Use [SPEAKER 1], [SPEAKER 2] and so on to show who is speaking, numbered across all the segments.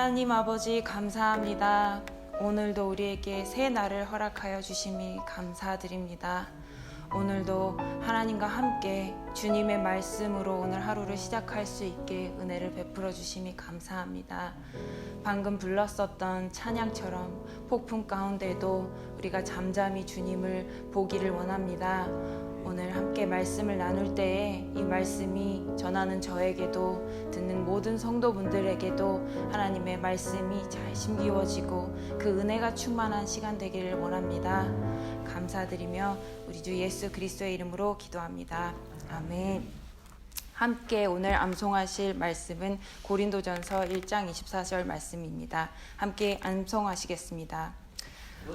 [SPEAKER 1] 하나님 아버지 감사합니다. 오늘도 우리에게 새 날을 허락하여 주심이 감사드립니다. 오늘도 하나님과 함께 주님의 말씀으로 오늘 하루를 시작할 수 있게 은혜를 베풀어 주심이 감사합니다. 방금 불렀었던 찬양처럼 폭풍 가운데도 우리가 잠잠히 주님을 보기를 원합니다. 오늘 함께 말씀을 나눌 때에 이 말씀이 전하는 저에게도 듣는 모든 성도분들에게도 하나님의 말씀이 잘 심기워지고 그 은혜가 충만한 시간 되기를 원합니다. 감사드리며 우리 주 예수 그리스도의 이름으로 기도합니다. 아멘. 함께 오늘 암송하실 말씀은 고린도전서 1장 24절 말씀입니다. 함께 암송하시겠습니다.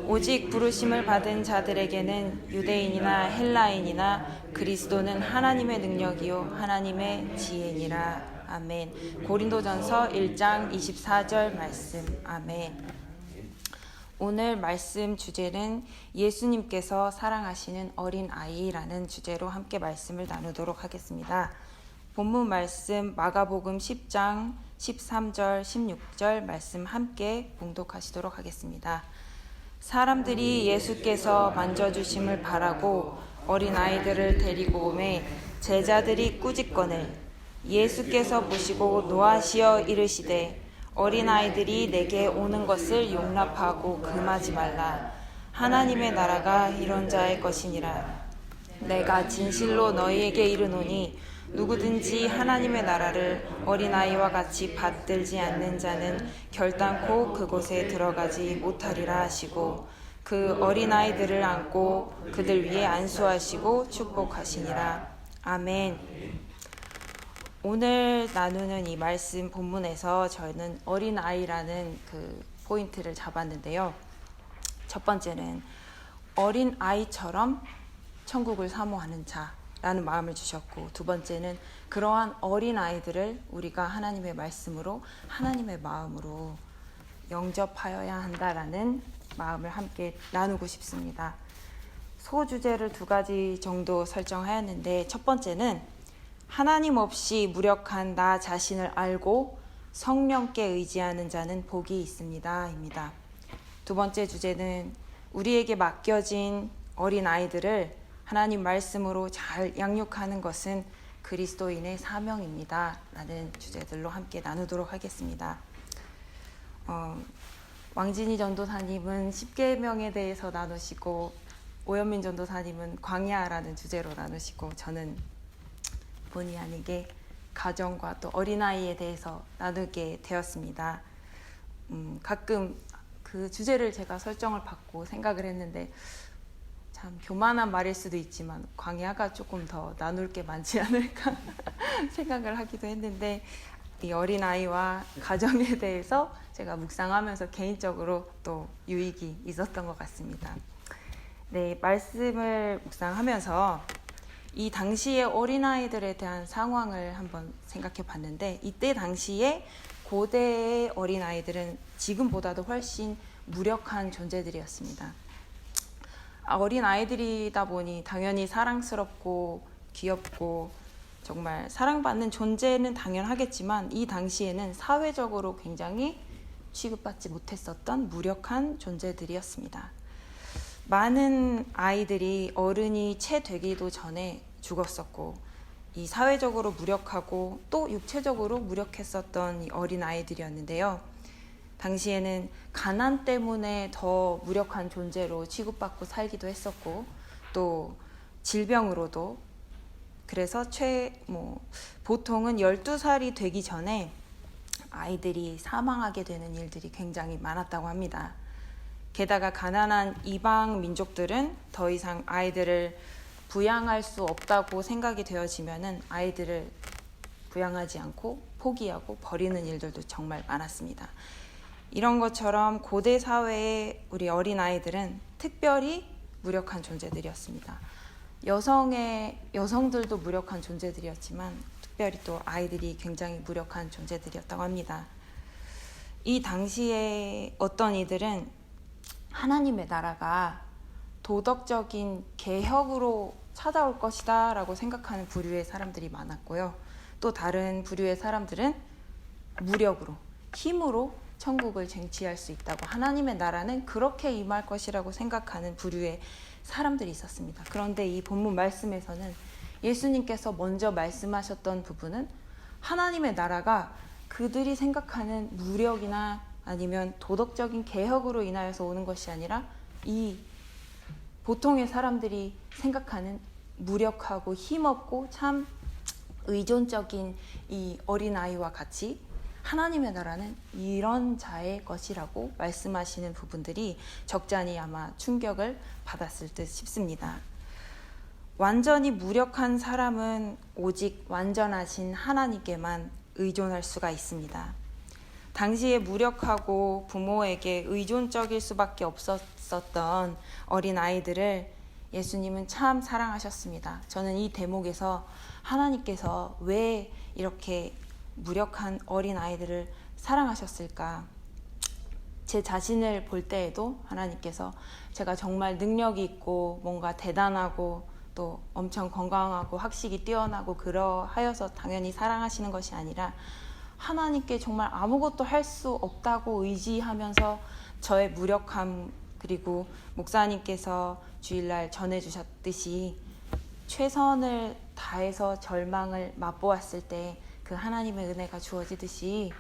[SPEAKER 1] 오직 부르심을 받은 자들에게는 유대인이나 헬라인이나 그리스도는 하나님의 능력이요 하나님의 지혜니라. 아멘. 고린도전서 1장 24절 말씀. 아멘. 오늘 말씀 주제는 예수님께서 사랑하시는 어린아이라는 주제로 함께 말씀을 나누도록 하겠습니다. 본문 말씀 마가복음 10장 13절 16절 말씀 함께 봉독하시도록 하겠습니다. 사람들이 예수께서 만져주심을 바라고 어린아이들을 데리고 오매 제자들이 꾸짖거늘 예수께서 보시고 노하시어 이르시되 어린아이들이 내게 오는 것을 용납하고 금하지 말라. 하나님의 나라가 이런 자의 것이니라. 내가 진실로 너희에게 이르노니 누구든지 하나님의 나라를 어린아이와 같이 받들지 않는 자는 결단코 그곳에 들어가지 못하리라 하시고 그 어린아이들을 안고 그들 위에 안수하시고 축복하시니라. 아멘. 오늘 나누는 이 말씀 본문에서 저는 어린아이라는 그 포인트를 잡았는데요. 첫 번째는 어린아이처럼 천국을 사모하는 자라는 마음을 주셨고, 두 번째는 그러한 어린아이들을 우리가 하나님의 말씀으로 하나님의 마음으로 영접하여야 한다라는 마음을 함께 나누고 싶습니다. 소주제를 두 가지 정도 설정하였는데, 첫 번째는 하나님 없이 무력한 나 자신을 알고 성령께 의지하는 자는 복이 있습니다 입니다. 두 번째 주제는 우리에게 맡겨진 어린아이들을 하나님 말씀으로 잘 양육하는 것은 그리스도인의 사명입니다 라는 주제들로 함께 나누도록 하겠습니다. 왕진희 전도사님은 십계명에 대해서 나누시고, 오현민 전도사님은 광야라는 주제로 나누시고, 저는 본의 아니게 가정과 또 어린아이에 대해서 나누게 되었습니다. 가끔 그 주제를 제가 설정을 받고 생각을 했는데, 참 교만한 말일 수도 있지만 광야가 조금 더 나눌 게 많지 않을까 생각을 하기도 했는데, 이 어린아이와 가정에 대해서 제가 묵상하면서 개인적으로 또 유익이 있었던 것 같습니다. 네, 말씀을 묵상하면서 이 당시의 어린아이들에 대한 상황을 한번 생각해 봤는데, 이때 당시에 고대의 어린아이들은 지금보다도 훨씬 무력한 존재들이었습니다. 어린아이들이다 보니 당연히 사랑스럽고 귀엽고 정말 사랑받는 존재는 당연하겠지만, 이 당시에는 사회적으로 굉장히 취급받지 못했었던 무력한 존재들이었습니다. 많은 아이들이 어른이 채 되기도 전에 죽었었고, 이 사회적으로 무력하고 또 육체적으로 무력했었던 이 어린 아이들이었는데요. 당시에는 가난 때문에 더 무력한 존재로 취급받고 살기도 했었고, 또 질병으로도, 그래서 보통은 12살이 되기 전에 아이들이 사망하게 되는 일들이 굉장히 많았다고 합니다. 게다가 가난한 이방 민족들은 더 이상 아이들을 부양할 수 없다고 생각이 되어지면은 아이들을 부양하지 않고 포기하고 버리는 일들도 정말 많았습니다. 이런 것처럼 고대 사회의 우리 어린 아이들은 특별히 무력한 존재들이었습니다. 여성들도 무력한 존재들이었지만 특별히 또 아이들이 굉장히 무력한 존재들이었다고 합니다. 이 당시에 어떤 이들은 하나님의 나라가 도덕적인 개혁으로 찾아올 것이다 라고 생각하는 부류의 사람들이 많았고요. 또 다른 부류의 사람들은 무력으로, 힘으로 천국을 쟁취할 수 있다고, 하나님의 나라는 그렇게 임할 것이라고 생각하는 부류의 사람들이 있었습니다. 그런데 이 본문 말씀에서는 예수님께서 먼저 말씀하셨던 부분은 하나님의 나라가 그들이 생각하는 무력이나 아니면 도덕적인 개혁으로 인하여서 오는 것이 아니라 이 보통의 사람들이 생각하는 무력하고 힘없고 참 의존적인 이 어린아이와 같이 하나님의 나라는 이런 자의 것이라고 말씀하시는 부분들이 적잖이 아마 충격을 받았을 듯 싶습니다. 완전히 무력한 사람은 오직 완전하신 하나님께만 의존할 수가 있습니다. 당시에 무력하고 부모에게 의존적일 수밖에 없었던 어린 아이들을 예수님은 참 사랑하셨습니다. 저는 이 대목에서 하나님께서 왜 이렇게 무력한 어린 아이들을 사랑하셨을까? 제 자신을 볼 때에도 하나님께서 제가 정말 능력이 있고 뭔가 대단하고 또 엄청 건강하고 학식이 뛰어나고 그러하여서 당연히 사랑하시는 것이 아니라 하나님께 정말 아무것도 할 수 없다고 의지하면서 저의 무력함, 그리고 목사님께서 주일날 전해주셨듯이 최선을 다해서 절망을 맛보았을 때 그 하나님의 은혜가 주어지듯이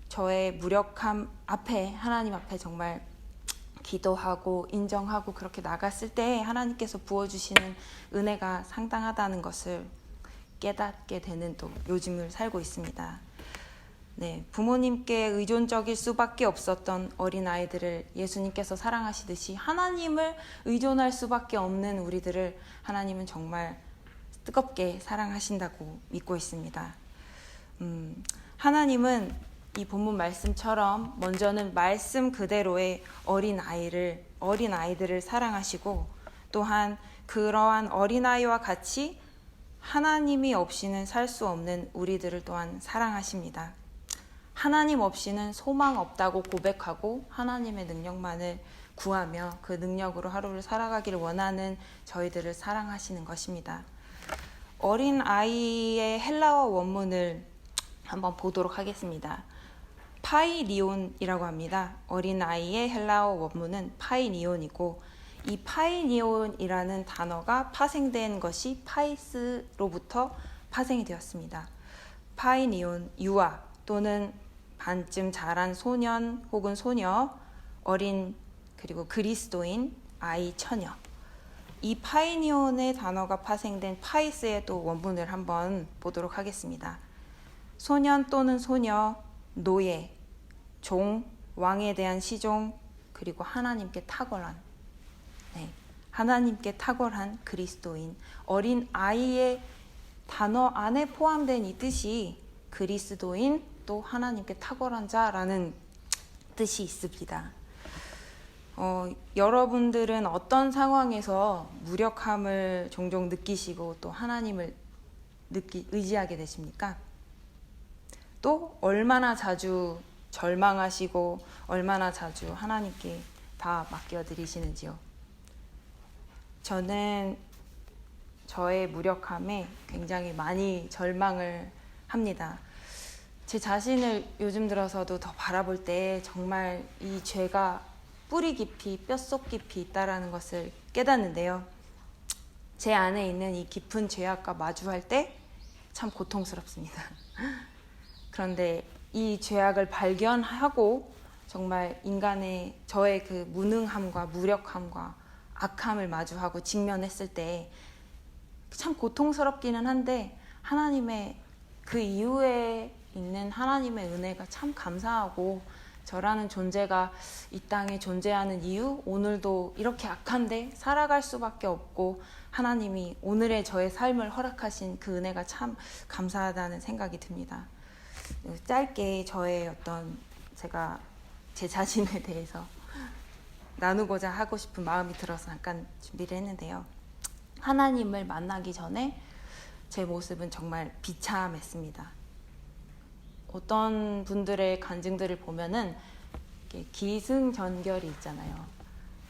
[SPEAKER 1] 저의 무력함 앞에, 하나님 앞에 정말 기도하고 인정하고 그렇게 나갔을 때 하나님께서 부어주시는 은혜가 상당하다는 것을 깨닫게 되는 또 요즘을 살고 있습니다. 네, 부모님께 의존적일 수밖에 없었던 어린아이들을 예수님께서 사랑하시듯이 하나님을 의존할 수밖에 없는 우리들을 하나님은 정말 뜨겁게 사랑하신다고 믿고 있습니다. 하나님은 이 본문 말씀처럼 먼저는 말씀 그대로의 어린아이들을 사랑하시고, 또한 그러한 어린아이와 같이 하나님이 없이는 살 수 없는 우리들을 또한 사랑하십니다. 하나님 없이는 소망 없다고 고백하고 하나님의 능력만을 구하며 그 능력으로 하루를 살아가기를 원하는 저희들을 사랑하시는 것입니다. 어린아이의 헬라어 원문을 한번 보도록 하겠습니다. 파이니온이라고 합니다. 어린아이의 헬라어 원문은 파이니온이고, 이 파이니온이라는 단어가 파생된 것이 파이스로부터 파생이 되었습니다. 파이니온, 유아 또는 반쯤 자란 소년 혹은 소녀, 어린, 그리고 그리스도인, 아이, 처녀. 이 파이니온의 단어가 파생된 파이스의 또 원문을 한번 보도록 하겠습니다. 소년 또는 소녀, 노예, 종, 왕에 대한 시종, 그리고 하나님께 탁월한, 하나님께 탁월한 그리스도인, 어린 아이의 단어 안에 포함된 이 뜻이 그리스도인, 또 하나님께 탁월한 자라는 뜻이 있습니다. 여러분들은 어떤 상황에서 무력함을 종종 느끼시고 또 하나님을 의지하게 되십니까? 또 얼마나 자주 절망하시고 얼마나 자주 하나님께 다 맡겨드리시는지요? 저는 저의 무력함에 굉장히 많이 절망을 합니다. 제 자신을 요즘 들어서도 더 바라볼 때 정말 이 죄가 뿌리 깊이 뼛속 깊이 있다라는 것을 깨닫는데요. 제 안에 있는 이 깊은 죄악과 마주할 때 참 고통스럽습니다. 그런데 이 죄악을 발견하고 정말 인간의 저의 그 무능함과 무력함과 악함을 마주하고 직면했을 때 참 고통스럽기는 한데 하나님의 그 이후에 있는 하나님의 은혜가 참 감사하고 저라는 존재가 이 땅에 존재하는 이유, 오늘도 이렇게 악한데 살아갈 수밖에 없고 하나님이 오늘의 저의 삶을 허락하신 그 은혜가 참 감사하다는 생각이 듭니다. 짧게 저의 제가 제 자신에 대해서 나누고자 하고 싶은 마음이 들어서 잠깐 준비를 했는데요. 하나님을 만나기 전에 제 모습은 정말 비참했습니다. 어떤 분들의 간증들을 보면은 기승전결이 있잖아요.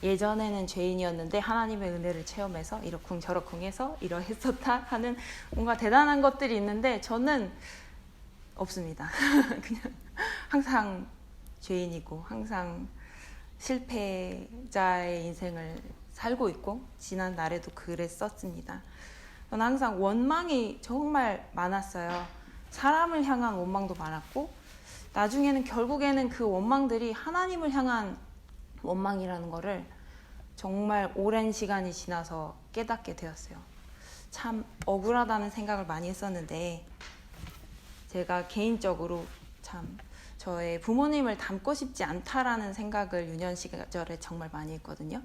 [SPEAKER 1] 예전에는 죄인이었는데 하나님의 은혜를 체험해서 이러쿵 저러쿵 해서 이러했었다 하는 뭔가 대단한 것들이 있는데 저는 없습니다. 그냥 항상 죄인이고 항상 실패자의 인생을 살고 있고 지난 날에도 그랬었습니다. 저는 항상 원망이 정말 많았어요. 사람을 향한 원망도 많았고 나중에는 결국에는 그 원망들이 하나님을 향한 원망이라는 거를 정말 오랜 시간이 지나서 깨닫게 되었어요. 참 억울하다는 생각을 많이 했었는데 제가 개인적으로 참 저의 부모님을 닮고 싶지 않다라는 생각을 유년 시절에 정말 많이 했거든요.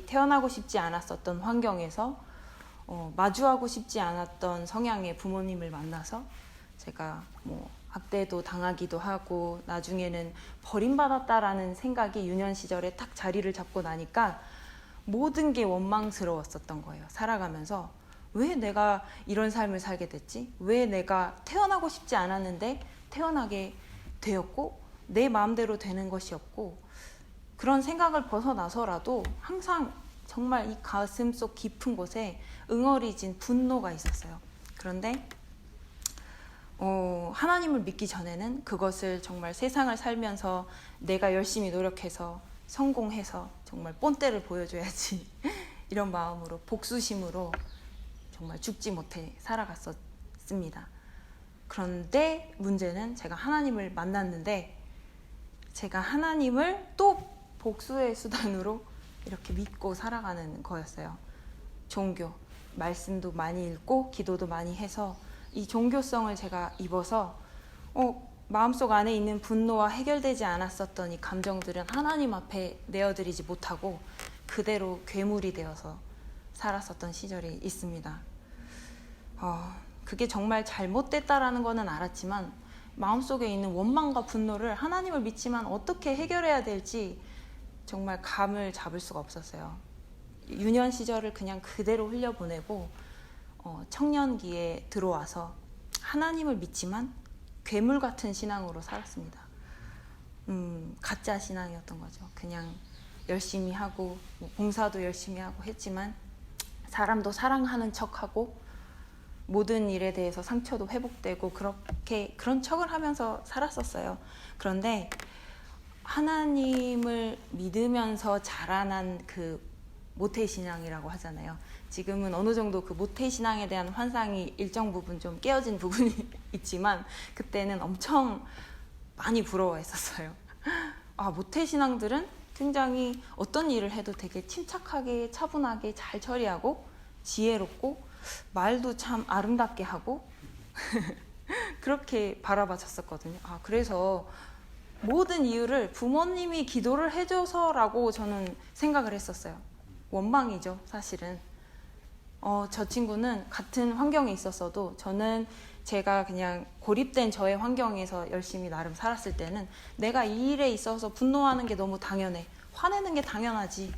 [SPEAKER 1] 태어나고 싶지 않았었던 환경에서 마주하고 싶지 않았던 성향의 부모님을 만나서 제가 학대도 당하기도 하고 나중에는 버림받았다라는 생각이 유년 시절에 딱 자리를 잡고 나니까 모든 게 원망스러웠었던 거예요. 살아가면서 왜 내가 이런 삶을 살게 됐지? 왜 내가 태어나고 싶지 않았는데 태어나게 되었고 내 마음대로 되는 것이 없고 그런 생각을 벗어나서라도 항상 정말 이 가슴속 깊은 곳에 응어리진 분노가 있었어요. 그런데 하나님을 믿기 전에는 그것을 정말 세상을 살면서 내가 열심히 노력해서 성공해서 정말 본때를 보여줘야지 이런 마음으로 복수심으로 정말 죽지 못해 살아갔었습니다. 그런데 문제는 제가 하나님을 만났는데 제가 하나님을 또 복수의 수단으로 이렇게 믿고 살아가는 거였어요. 종교, 말씀도 많이 읽고 기도도 많이 해서 이 종교성을 제가 입어서 마음속 안에 있는 분노와 해결되지 않았었던 이 감정들은 하나님 앞에 내어드리지 못하고 그대로 괴물이 되어서 살았었던 시절이 있습니다. 그게 정말 잘못됐다라는 거는 알았지만 마음속에 있는 원망과 분노를 하나님을 믿지만 어떻게 해결해야 될지 정말 감을 잡을 수가 없었어요. 유년 시절을 그냥 그대로 흘려보내고 청년기에 들어와서 하나님을 믿지만 괴물 같은 신앙으로 살았습니다. 가짜 신앙이었던 거죠. 그냥 열심히 하고 봉사도 열심히 하고 했지만 사람도 사랑하는 척하고 모든 일에 대해서 상처도 회복되고 그런 척을 하면서 살았었어요. 그런데 하나님을 믿으면서 자라난 그 모태신앙이라고 하잖아요. 지금은 어느 정도 그 모태신앙에 대한 환상이 일정 부분 좀 깨어진 부분이 있지만 그때는 엄청 많이 부러워했었어요. 모태신앙들은 굉장히 어떤 일을 해도 되게 침착하게 차분하게 잘 처리하고 지혜롭고 말도 참 아름답게 하고 그렇게 바라봐졌었거든요. 그래서 모든 이유를 부모님이 기도를 해줘서라고 저는 생각을 했었어요. 원망이죠, 사실은. 저 친구는 같은 환경에 있었어도 저는 제가 그냥 고립된 저의 환경에서 열심히 나름 살았을 때는 내가 이 일에 있어서 분노하는 게 너무 당연해. 화내는 게 당연하지.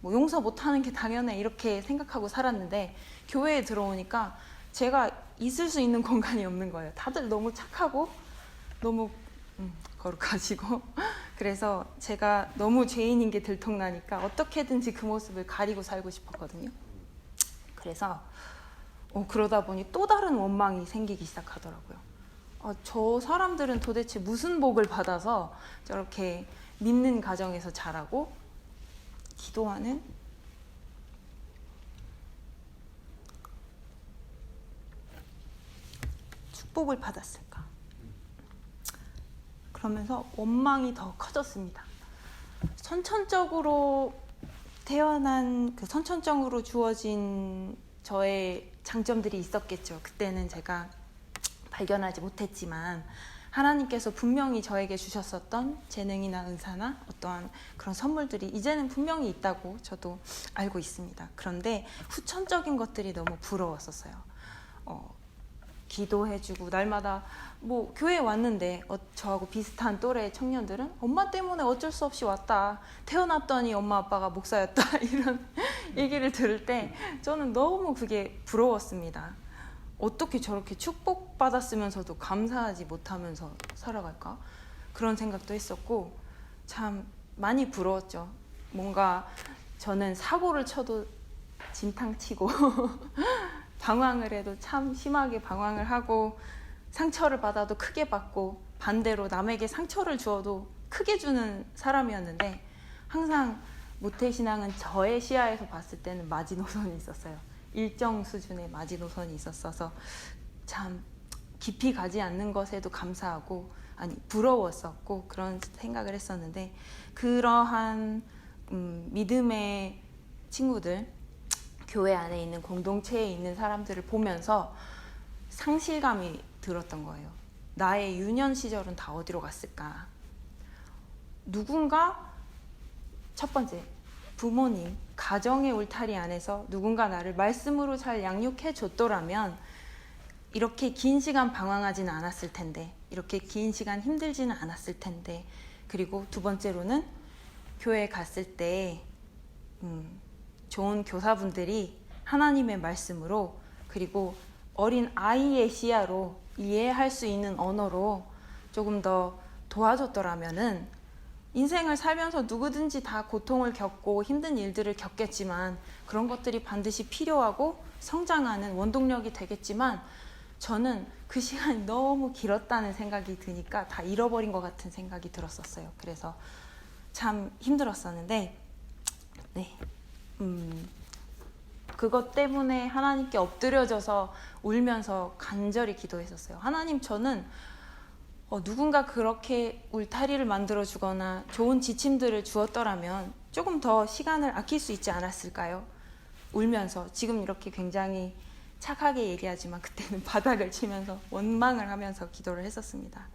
[SPEAKER 1] 용서 못하는 게 당연해. 이렇게 생각하고 살았는데 교회에 들어오니까 제가 있을 수 있는 공간이 없는 거예요. 다들 너무 착하고 너무 거룩하시고 그래서 제가 너무 죄인인 게 들통나니까 어떻게든지 그 모습을 가리고 살고 싶었거든요. 그래서 그러다 보니 또 다른 원망이 생기기 시작하더라고요. 저 사람들은 도대체 무슨 복을 받아서 저렇게 믿는 가정에서 자라고 기도하는 축복을 받았을까? 그러면서 원망이 더 커졌습니다. 선천적으로 태어난 그 선천적으로 주어진 저의 장점들이 있었겠죠. 그때는 제가 발견하지 못했지만 하나님께서 분명히 저에게 주셨었던 재능이나 은사나 어떠한 그런 선물들이 이제는 분명히 있다고 저도 알고 있습니다. 그런데 후천적인 것들이 너무 부러웠었어요. 기도해주고 날마다 뭐 교회에 왔는데 저하고 비슷한 또래 청년들은 엄마 때문에 어쩔 수 없이 왔다. 태어났더니 엄마 아빠가 목사였다. 이런 얘기를 들을 때 저는 너무 그게 부러웠습니다. 어떻게 저렇게 축복받았으면서도 감사하지 못하면서 살아갈까? 그런 생각도 했었고 참 많이 부러웠죠. 뭔가 저는 사고를 쳐도 진탕치고 방황을 해도 참 심하게 방황을 하고 상처를 받아도 크게 받고 반대로 남에게 상처를 주어도 크게 주는 사람이었는데 항상 모태신앙은 저의 시야에서 봤을 때는 마지노선이 있었어요. 일정 수준의 마지노선이 있었어서 참 깊이 가지 않는 것에도 감사하고 부러웠었고 그런 생각을 했었는데 그러한 믿음의 친구들 교회 안에 있는 공동체에 있는 사람들을 보면서 상실감이 들었던 거예요. 나의 유년 시절은 다 어디로 갔을까? 누군가 첫 번째 부모님, 가정의 울타리 안에서 누군가 나를 말씀으로 잘 양육해 줬더라면 이렇게 긴 시간 방황하지는 않았을 텐데, 이렇게 긴 시간 힘들지는 않았을 텐데, 그리고 두 번째로는 교회에 갔을 때 좋은 교사분들이 하나님의 말씀으로 그리고 어린 아이의 시야로 이해할 수 있는 언어로 조금 더 도와줬더라면은 인생을 살면서 누구든지 다 고통을 겪고 힘든 일들을 겪겠지만 그런 것들이 반드시 필요하고 성장하는 원동력이 되겠지만 저는 그 시간이 너무 길었다는 생각이 드니까 다 잃어버린 것 같은 생각이 들었었어요. 그래서 참 힘들었었는데 그것 때문에 하나님께 엎드려져서 울면서 간절히 기도했었어요. 하나님, 저는 누군가 그렇게 울타리를 만들어주거나 좋은 지침들을 주었더라면 조금 더 시간을 아낄 수 있지 않았을까요? 울면서 지금 이렇게 굉장히 착하게 얘기하지만 그때는 바닥을 치면서 원망을 하면서 기도를 했었습니다.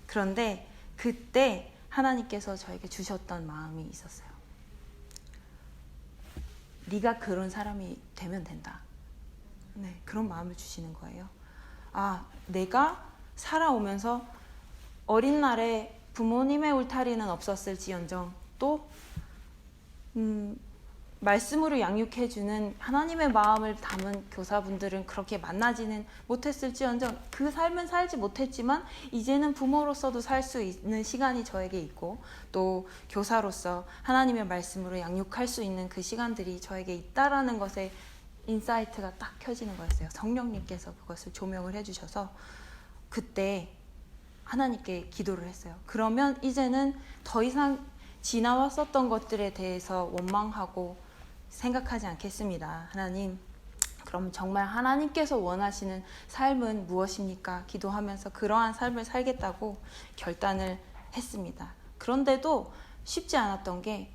[SPEAKER 1] 그런데 그때 하나님께서 저에게 주셨던 마음이 있었어요. 네가 그런 사람이 되면 된다. 그런 마음을 주시는 거예요. 내가 살아오면서 어린 날에 부모님의 울타리는 없었을지언정 또 말씀으로 양육해주는 하나님의 마음을 담은 교사분들은 그렇게 만나지는 못했을지언정 그 삶은 살지 못했지만 이제는 부모로서도 살 수 있는 시간이 저에게 있고 또 교사로서 하나님의 말씀으로 양육할 수 있는 그 시간들이 저에게 있다라는 것에 인사이트가 딱 켜지는 거였어요. 성령님께서 그것을 조명을 해주셔서 그때 하나님께 기도를 했어요. 그러면 이제는 더 이상 지나왔었던 것들에 대해서 원망하고 생각하지 않겠습니다. 하나님, 그럼 정말 하나님께서 원하시는 삶은 무엇입니까? 기도하면서 그러한 삶을 살겠다고 결단을 했습니다. 그런데도 쉽지 않았던 게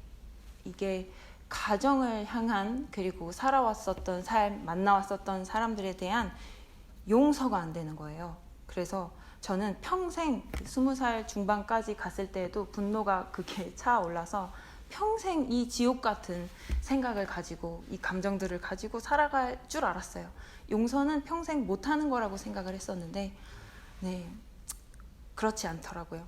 [SPEAKER 1] 이게 가정을 향한 그리고 살아왔었던 삶, 만나왔었던 사람들에 대한 용서가 안 되는 거예요. 그래서 저는 평생 20살 중반까지 갔을 때에도 분노가 그게 차올라서 평생 이 지옥 같은 생각을 가지고 이 감정들을 가지고 살아갈 줄 알았어요. 용서는 평생 못하는 거라고 생각을 했었는데 그렇지 않더라고요.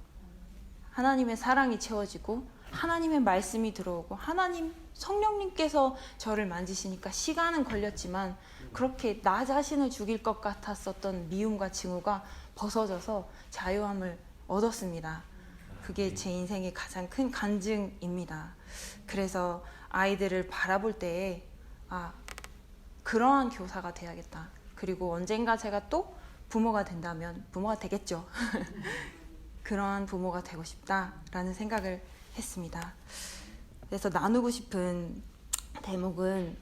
[SPEAKER 1] 하나님의 사랑이 채워지고 하나님의 말씀이 들어오고 하나님 성령님께서 저를 만지시니까 시간은 걸렸지만 그렇게 나 자신을 죽일 것 같았었던 미움과 증오가 벗어져서 자유함을 얻었습니다. 그게 제 인생의 가장 큰 간증입니다. 그래서 아이들을 바라볼 때에 그러한 교사가 돼야겠다. 그리고 언젠가 제가 또 부모가 된다면 부모가 되겠죠. 그런 부모가 되고 싶다라는 생각을 했습니다. 그래서 나누고 싶은 대목은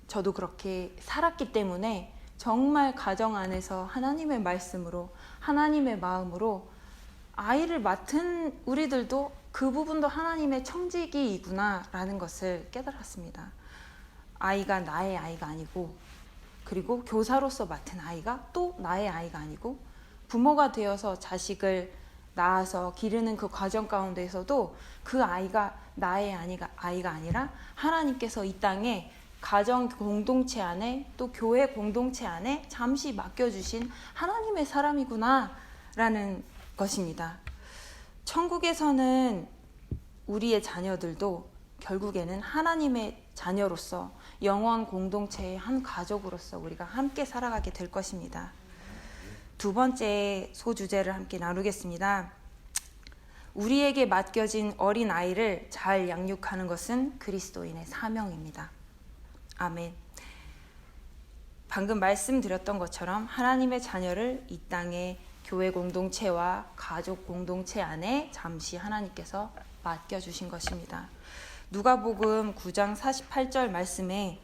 [SPEAKER 1] 저도 그렇게 살았기 때문에 정말 가정 안에서 하나님의 말씀으로 하나님의 마음으로 아이를 맡은 우리들도 그 부분도 하나님의 청지기이구나 라는 것을 깨달았습니다. 아이가 나의 아이가 아니고, 그리고 교사로서 맡은 아이가 또 나의 아이가 아니고, 부모가 되어서 자식을 낳아서 기르는 그 과정 가운데에서도 그 아이가 나의 아이가 아니라 하나님께서 이 땅에 가정 공동체 안에 또 교회 공동체 안에 잠시 맡겨주신 하나님의 사람이구나 라는 것입니다. 천국에서는 우리의 자녀들도 결국에는 하나님의 자녀로서 영원 공동체의 한 가족으로서 우리가 함께 살아가게 될 것입니다. 두 번째 소주제를 함께 나누겠습니다. 우리에게 맡겨진 어린 아이를 잘 양육하는 것은 그리스도인의 사명입니다. 아멘. 방금 말씀드렸던 것처럼 하나님의 자녀를 이 땅의 교회 공동체와 가족 공동체 안에 잠시 하나님께서 맡겨주신 것입니다. 누가복음 9장 48절 말씀에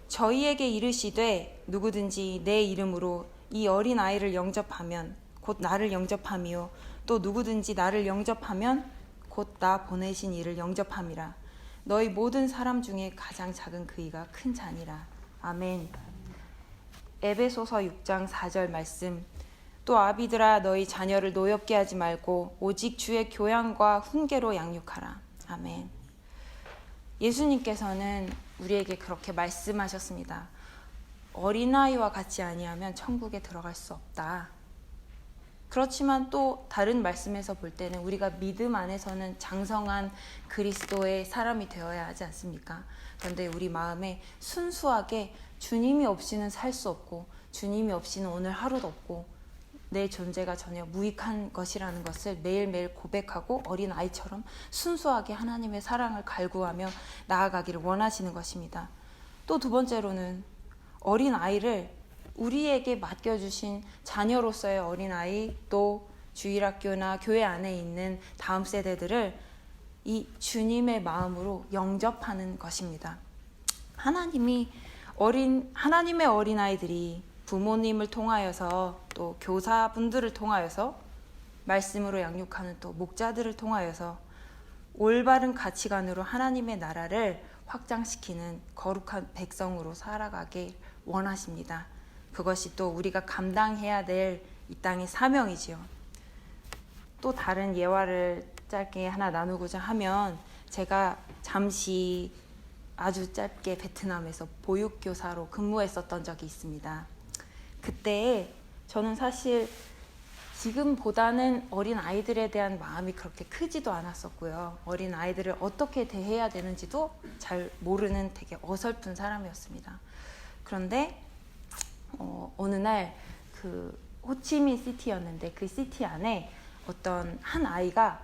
[SPEAKER 1] 저희에게 이르시되 누구든지 내 이름으로 이 어린 아이를 영접하면 곧 나를 영접함이요 또 누구든지 나를 영접하면 곧 나 보내신 이를 영접함이라. 너희 모든 사람 중에 가장 작은 그이가 큰 자니라. 아멘. 에베소서 6장 4절 말씀. 또 아비들아 너희 자녀를 노엽게 하지 말고 오직 주의 교양과 훈계로 양육하라. 아멘. 예수님께서는 우리에게 그렇게 말씀하셨습니다. 어린아이와 같이 아니하면 천국에 들어갈 수 없다. 그렇지만 또 다른 말씀에서 볼 때는 우리가 믿음 안에서는 장성한 그리스도의 사람이 되어야 하지 않습니까? 그런데 우리 마음에 순수하게 주님이 없이는 살 수 없고 주님이 없이는 오늘 하루도 없고 내 존재가 전혀 무익한 것이라는 것을 매일매일 고백하고 어린아이처럼 순수하게 하나님의 사랑을 갈구하며 나아가기를 원하시는 것입니다. 또 두 번째로는 어린아이를 우리에게 맡겨주신 자녀로서의 어린아이, 또 주일학교나 교회 안에 있는 다음 세대들을 이 주님의 마음으로 영접하는 것입니다. 하나님의 어린아이들이 부모님을 통하여서 또 교사분들을 통하여서 말씀으로 양육하는 또 목자들을 통하여서 올바른 가치관으로 하나님의 나라를 확장시키는 거룩한 백성으로 살아가길 원하십니다. 그것이 또 우리가 감당해야 될 이 땅의 사명이지요. 또 다른 예화를 짧게 하나 나누고자 하면, 제가 잠시 아주 짧게 베트남에서 보육교사로 근무했었던 적이 있습니다. 그때 저는 사실 지금보다는 어린 아이들에 대한 마음이 그렇게 크지도 않았었고요. 어린 아이들을 어떻게 대해야 되는지도 잘 모르는 되게 어설픈 사람이었습니다. 그런데 어느 날 그 호치민 시티였는데 그 시티 안에 어떤 한 아이가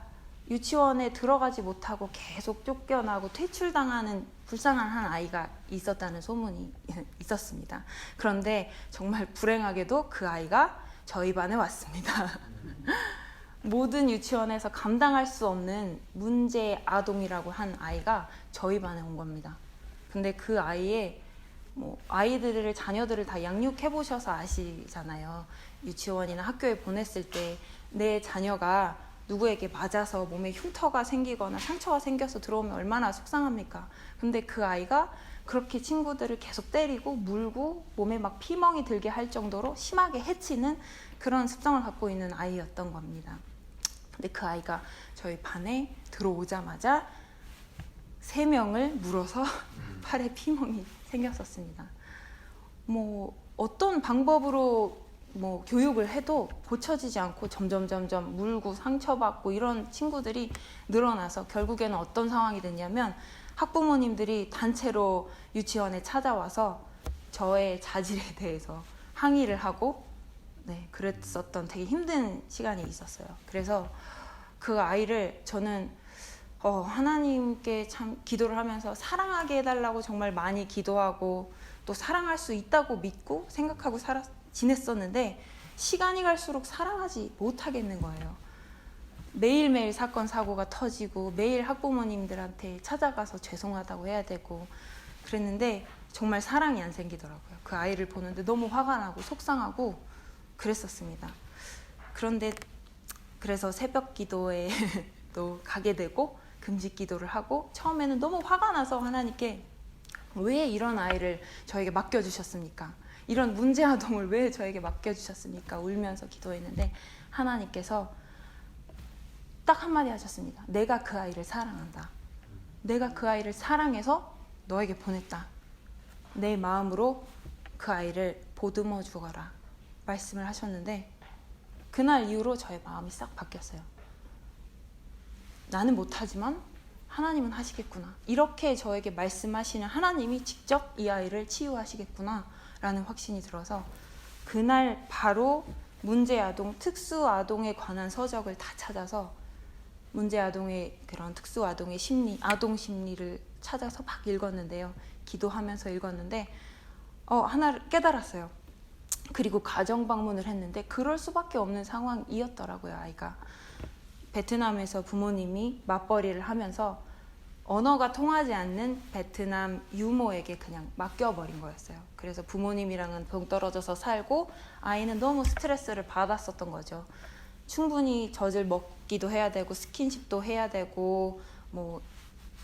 [SPEAKER 1] 유치원에 들어가지 못하고 계속 쫓겨나고 퇴출당하는 불쌍한 한 아이가 있었다는 소문이 있었습니다. 그런데 정말 불행하게도 그 아이가 저희 반에 왔습니다. 모든 유치원에서 감당할 수 없는 문제 아동이라고 한 아이가 저희 반에 온 겁니다. 근데 그 아이의 아이들을, 자녀들을 다 양육해 보셔서 아시잖아요. 유치원이나 학교에 보냈을 때 내 자녀가 누구에게 맞아서 몸에 흉터가 생기거나 상처가 생겨서 들어오면 얼마나 속상합니까? 근데 그 아이가 그렇게 친구들을 계속 때리고 물고 몸에 막 피멍이 들게 할 정도로 심하게 해치는 그런 습성을 갖고 있는 아이였던 겁니다. 근데 그 아이가 저희 반에 들어오자마자 3명을 물어서 팔에 피멍이 생겼었습니다. 어떤 방법으로 교육을 해도 고쳐지지 않고 점점 물고 상처받고 이런 친구들이 늘어나서 결국에는 어떤 상황이 됐냐면, 학부모님들이 단체로 유치원에 찾아와서 저의 자질에 대해서 항의를 하고 그랬었던 되게 힘든 시간이 있었어요. 그래서 그 아이를 저는 하나님께 참 기도를 하면서 사랑하게 해달라고 정말 많이 기도하고 또 사랑할 수 있다고 믿고 생각하고 지냈었는데, 시간이 갈수록 사랑하지 못하겠는 거예요. 매일매일 사건 사고가 터지고 매일 학부모님들한테 찾아가서 죄송하다고 해야 되고 그랬는데 정말 사랑이 안 생기더라고요. 그 아이를 보는데 너무 화가 나고 속상하고 그랬었습니다. 그런데 그래서 새벽 기도에 또 가게 되고 금식 기도를 하고 처음에는 너무 화가 나서 하나님께 왜 이런 아이를 저에게 맡겨주셨습니까? 이런 문제 아동을 왜 저에게 맡겨주셨습니까? 울면서 기도했는데 하나님께서 딱 한마디 하셨습니다. 내가 그 아이를 사랑한다. 내가 그 아이를 사랑해서 너에게 보냈다. 내 마음으로 그 아이를 보듬어 주거라. 말씀을 하셨는데 그날 이후로 저의 마음이 싹 바뀌었어요. 나는 못하지만 하나님은 하시겠구나. 이렇게 저에게 말씀하시는 하나님이 직접 이 아이를 치유하시겠구나 라는 확신이 들어서 그날 바로 문제아동, 특수아동에 관한 서적을 다 찾아서 문제아동의 그런 특수아동의 심리, 아동 심리를 찾아서 막 읽었는데요. 기도하면서 읽었는데 하나를 깨달았어요. 그리고 가정 방문을 했는데 그럴 수밖에 없는 상황이었더라고요. 아이가 베트남에서 부모님이 맞벌이를 하면서 언어가 통하지 않는 베트남 유모에게 그냥 맡겨버린 거였어요. 그래서 부모님이랑은 동떨어져서 살고 아이는 너무 스트레스를 받았었던 거죠. 충분히 젖을 먹기도 해야 되고 스킨십도 해야 되고 뭐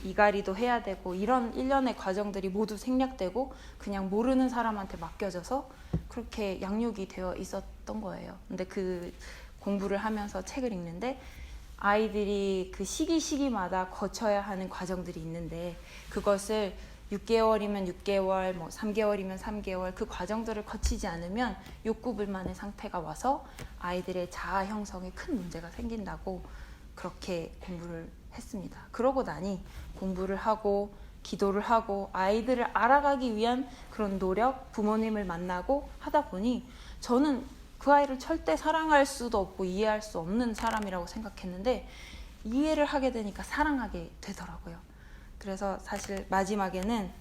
[SPEAKER 1] 이갈이도 해야 되고 이런 일련의 과정들이 모두 생략되고 그냥 모르는 사람한테 맡겨져서 그렇게 양육이 되어 있었던 거예요. 근데 그 공부를 하면서 책을 읽는데 아이들이 그 시기마다 거쳐야 하는 과정들이 있는데 그것을 6개월이면 6개월, 뭐 3개월이면 3개월 그 과정들을 거치지 않으면 욕구불만의 상태가 와서 아이들의 자아 형성에 큰 문제가 생긴다고 그렇게 공부를 했습니다. 그러고 나니 공부를 하고 기도를 하고 아이들을 알아가기 위한 그런 노력, 부모님을 만나고 하다 보니 저는 그 아이를 절대 사랑할 수도 없고 이해할 수 없는 사람이라고 생각했는데 이해를 하게 되니까 사랑하게 되더라고요. 그래서 사실 마지막에는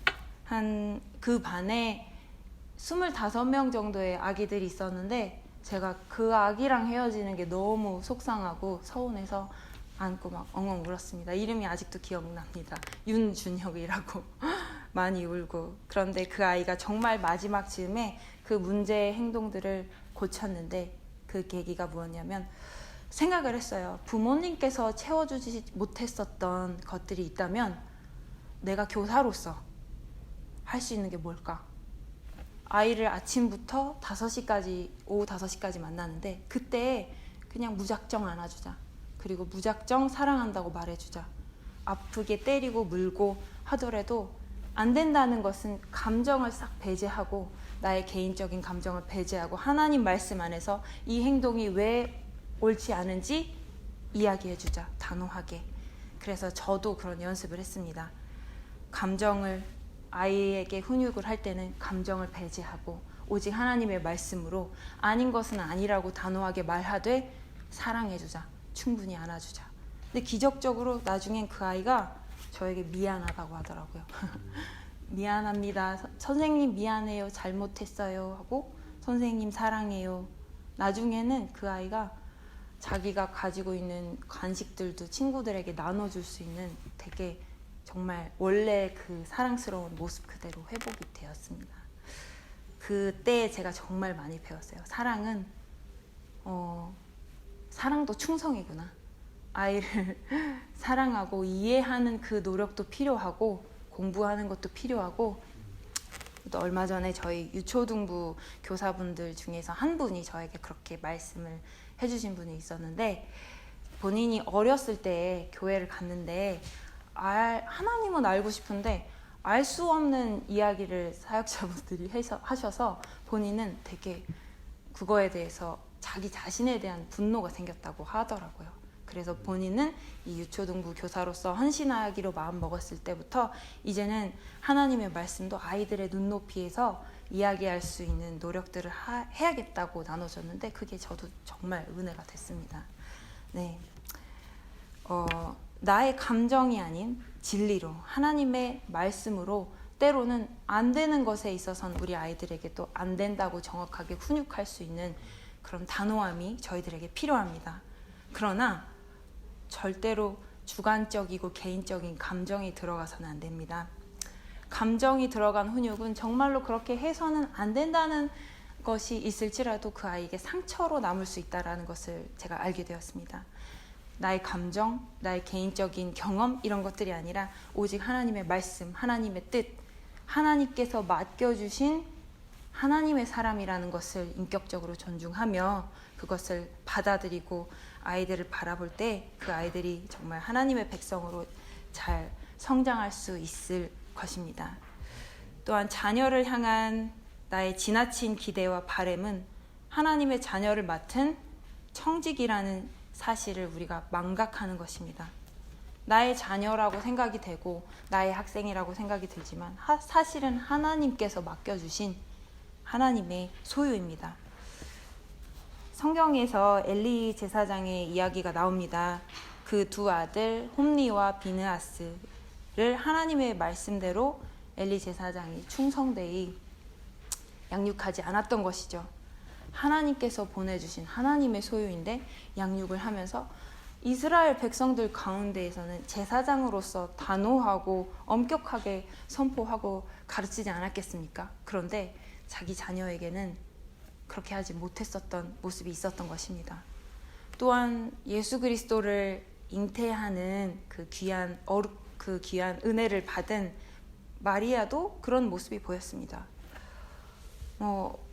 [SPEAKER 1] 한 그 반에 25명 정도의 아기들이 있었는데 제가 그 아기랑 헤어지는 게 너무 속상하고 서운해서 안고 막 엉엉 울었습니다. 이름이 아직도 기억납니다. 윤준혁이라고 많이 울고. 그런데 그 아이가 정말 마지막 즈음에 그 문제의 행동들을 고쳤는데 그 계기가 무엇냐면 생각을 했어요. 부모님께서 채워주지 못했었던 것들이 있다면 내가 교사로서 할 수 있는 게 뭘까? 아이를 아침부터 5시까지, 오후 5시까지 만나는데 그때 그냥 무작정 안아주자. 그리고 무작정 사랑한다고 말해주자. 아프게 때리고 물고 하더라도 안 된다는 것은 감정을 싹 배제하고 나의 개인적인 감정을 배제하고 하나님 말씀 안에서 이 행동이 왜 옳지 않은지 이야기해주자. 단호하게. 그래서 저도 그런 연습을 했습니다. 감정을 아이에게 훈육을 할 때는 감정을 배제하고 오직 하나님의 말씀으로 아닌 것은 아니라고 단호하게 말하되 사랑해주자. 충분히 안아주자. 근데 기적적으로 나중엔 그 아이가 저에게 미안하다고 하더라고요. 미안합니다. 선생님 미안해요. 잘못했어요. 하고 선생님 사랑해요. 나중에는 그 아이가 자기가 가지고 있는 간식들도 친구들에게 나눠줄 수 있는 되게 정말 원래 그 사랑스러운 모습 그대로 회복이 되었습니다. 그때 제가 정말 많이 배웠어요. 사랑은 사랑도 충성이구나. 아이를 사랑하고 이해하는 그 노력도 필요하고 공부하는 것도 필요하고 또 얼마 전에 저희 유초등부 교사분들 중에서 한 분이 저에게 그렇게 말씀을 해주신 분이 있었는데 본인이 어렸을 때 교회를 갔는데 하나님은 알고 싶은데 알 수 없는 이야기를 사역자분들이 하셔서 본인은 되게 그거에 대해서 자기 자신에 대한 분노가 생겼다고 하더라고요. 그래서 본인은 이 유초등부 교사로서 헌신하기로 마음 먹었을 때부터 이제는 하나님의 말씀도 아이들의 눈높이에서 이야기할 수 있는 노력들을 해야겠다고 나눠줬는데 그게 저도 정말 은혜가 됐습니다. 네, 나의 감정이 아닌 진리로 하나님의 말씀으로 때로는 안 되는 것에 있어서는 우리 아이들에게 또 안 된다고 정확하게 훈육할 수 있는 그런 단호함이 저희들에게 필요합니다. 그러나 절대로 주관적이고 개인적인 감정이 들어가서는 안 됩니다. 감정이 들어간 훈육은 정말로 그렇게 해서는 안 된다는 것이 있을지라도 그 아이에게 상처로 남을 수 있다는 것을 제가 알게 되었습니다. 나의 감정, 나의 개인적인 경험 이런 것들이 아니라 오직 하나님의 말씀, 하나님의 뜻, 하나님께서 맡겨주신 하나님의 사람이라는 것을 인격적으로 존중하며 그것을 받아들이고 아이들을 바라볼 때 그 아이들이 정말 하나님의 백성으로 잘 성장할 수 있을 것입니다. 또한 자녀를 향한 나의 지나친 기대와 바램은 하나님의 자녀를 맡은 청직이라는 사실을 우리가 망각하는 것입니다. 나의 자녀라고 생각이 되고 나의 학생이라고 생각이 들지만 사실은 하나님께서 맡겨주신 하나님의 소유입니다. 성경에서 엘리 제사장의 이야기가 나옵니다. 그 두 아들 홈리와 비느하스를 하나님의 말씀대로 엘리 제사장이 충성되이 양육하지 않았던 것이죠. 하나님께서 보내주신 하나님의 소유인데 양육을 하면서 이스라엘 백성들 가운데에서는 제사장으로서 단호하고 엄격하게 선포하고 가르치지 않았겠습니까? 그런데 자기 자녀에게는 그렇게 하지 못했었던 모습이 있었던 것입니다. 또한 예수 그리스도를 잉태하는 그 귀한 은혜를 받은 마리아도 그런 모습이 보였습니다.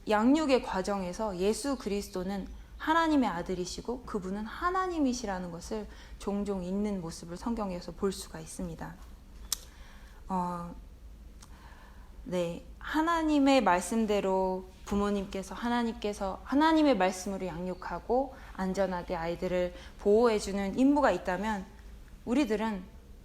[SPEAKER 1] 양육의 과정에서 예수 그리스도는 하나님의 아들이시고 그분은 하나님이시라는 것을 종종 있는 모습을 성경에서 볼 수가 있습니다. 하나님의 말씀대로 부모님께서 하나님의 말씀으로 양육하고 안전하게 아이들을 보호해주는 임무가 있다면 우리들은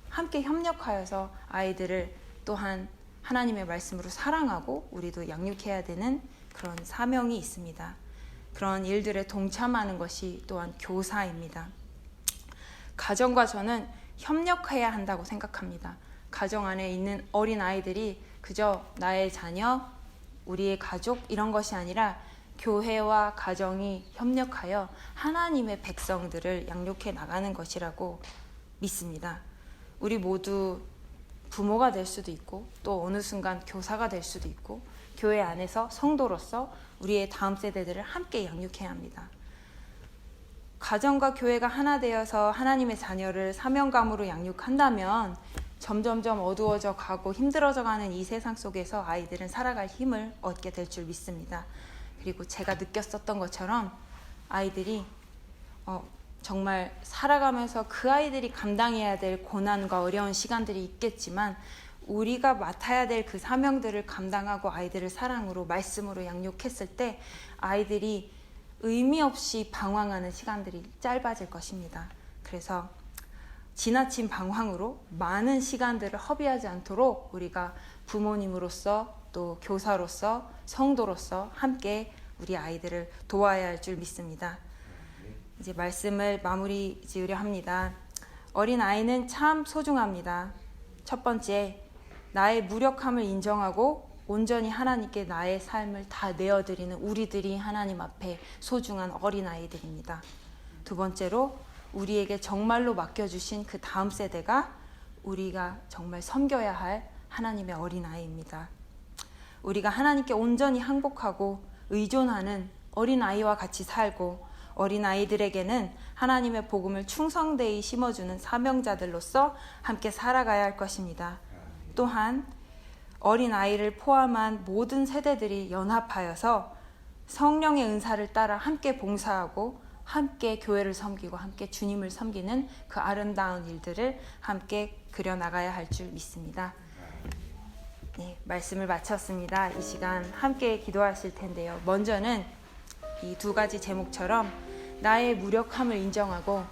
[SPEAKER 1] 함께 협력하여서 아이들을 또한 하나님의 말씀으로 사랑하고 우리도 양육해야 되는 그런 사명이 있습니다. 그런 일들에 동참하는 것이 또한 교사입니다. 가정과 저는 협력해야 한다고 생각합니다. 가정 안에 있는 어린 아이들이 그저 나의 자녀, 우리의 가족 이런 것이 아니라 교회와 가정이 협력하여 하나님의 백성들을 양육해 나가는 것이라고 믿습니다. 우리 모두 부모가 될 수도 있고 또 어느 순간 교사가 될 수도 있고 교회 안에서 성도로서 우리의 다음 세대들을 함께 양육해야 합니다. 가정과 교회가 하나 되어서 하나님의 자녀를 사명감으로 양육한다면 점점점 어두워져 가고 힘들어져 가는 이 세상 속에서 아이들은 살아갈 힘을 얻게 될 줄 믿습니다. 그리고 제가 느꼈었던 것처럼 아이들이 정말 살아가면서 그 아이들이 감당해야 될 고난과 어려운 시간들이 있겠지만 우리가 맡아야 될 그 사명들을 감당하고 아이들을 사랑으로 말씀으로 양육했을 때 아이들이 의미 없이 방황하는 시간들이 짧아질 것입니다. 그래서 지나친 방황으로 많은 시간들을 허비하지 않도록 우리가 부모님으로서 또 교사로서 성도로서 함께 우리 아이들을 도와야 할 줄 믿습니다. 이제 말씀을 마무리 지으려 합니다. 어린 아이는 참 소중합니다. 첫 번째, 나의 무력함을 인정하고 온전히 하나님께 나의 삶을 다 내어드리는 우리들이 하나님 앞에 소중한 어린 아이들입니다. 두 번째로, 우리에게 정말로 맡겨주신 그 다음 세대가 우리가 정말 섬겨야 할 하나님의 어린 아이입니다. 우리가 하나님께 온전히 항복하고 의존하는 어린 아이와 같이 살고 어린 아이들에게는 하나님의 복음을 충성되이 심어주는 사명자들로서 함께 살아가야 할 것입니다. 또한 어린 아이를 포함한 모든 세대들이 연합하여서 성령의 은사를 따라 함께 봉사하고 함께 교회를 섬기고 함께 주님을 섬기는 그 아름다운 일들을 함께 그려나가야 할 줄 믿습니다. 네, 말씀을 마쳤습니다. 이 시간 함께 기도하실 텐데요. 먼저는 이 두 가지 제목처럼 나의 무력함을 인정하고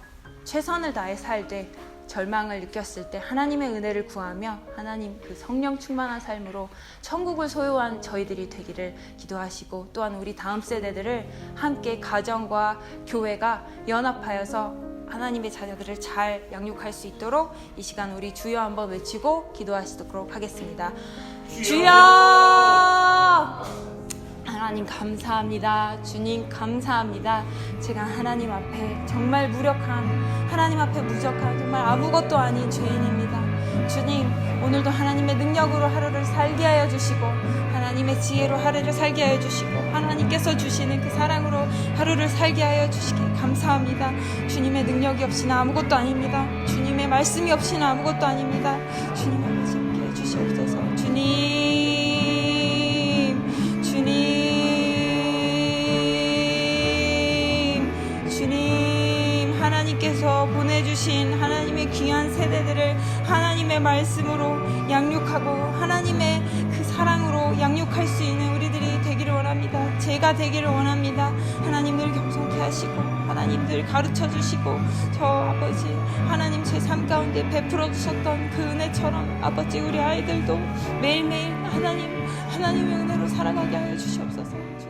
[SPEAKER 1] 최선을 다해 살되 절망을 느꼈을 때 하나님의 은혜를 구하며 하나님 그 성령 충만한 삶으로 천국을 소유한 저희들이 되기를 기도하시고 또한 우리 다음 세대들을 함께 가정과 교회가 연합하여서 하나님의 자녀들을 잘 양육할 수 있도록 이 시간 우리 주여 한번 외치고 기도하시도록 하겠습니다. 주여! 하나님 감사합니다. 주님 감사합니다. 제가 하나님 앞에 정말 무력한, 하나님 앞에 무적한, 정말 아무것도 아닌 죄인입니다. 주님, 오늘도 하나님의 능력으로 하루를 살게 하여 주시고, 하나님의 지혜로 하루를 살게 하여 주시고, 하나님께서 주시는 그 사랑으로 하루를 살게 하여 주시기 감사합니다. 주님의 능력이 없이는 아무것도 아닙니다. 주님의 말씀이 없이는 아무것도 아닙니다. 주님의 말씀 함께 해주시옵소서. 주님, 하나님께서 보내주신 하나님의 귀한 세대들을 하나님의 말씀으로 양육하고 하나님의 그 사랑으로 양육할 수 있는 우리들이 되기를 원합니다. 제가 되기를 원합니다. 하나님 늘 겸손케 하시고 하나님 늘 가르쳐 주시고, 저 아버지 하나님 제 삶 가운데 베풀어 주셨던 그 은혜처럼 아버지 우리 아이들도 매일매일 하나님의 은혜로 살아가게 하여 주시옵소서. 주님.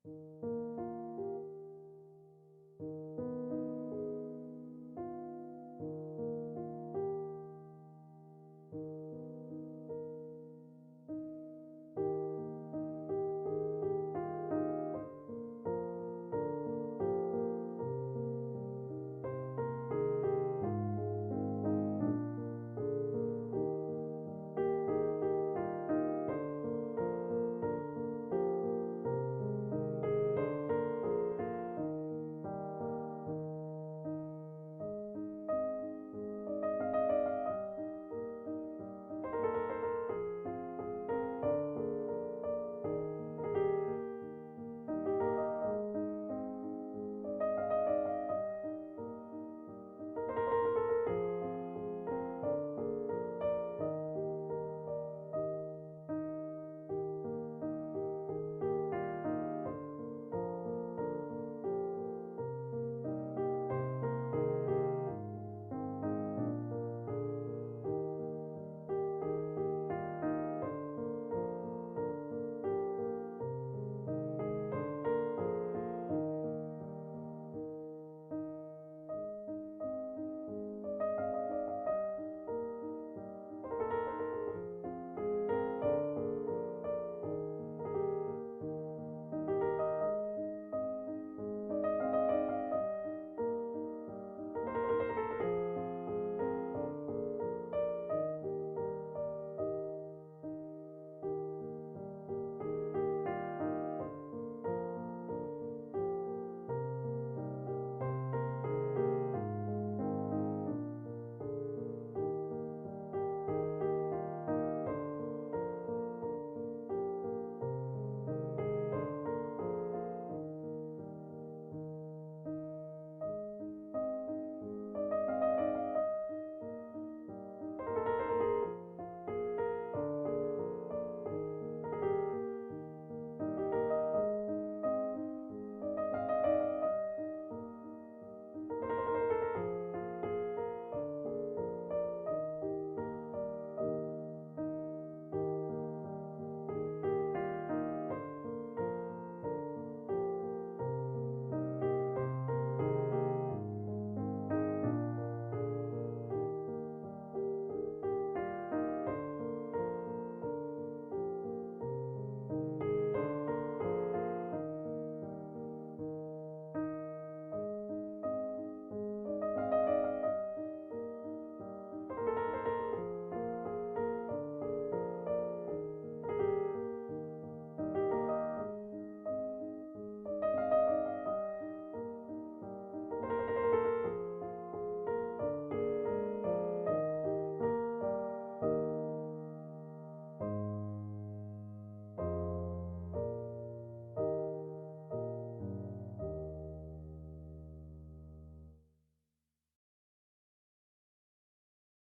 [SPEAKER 1] 요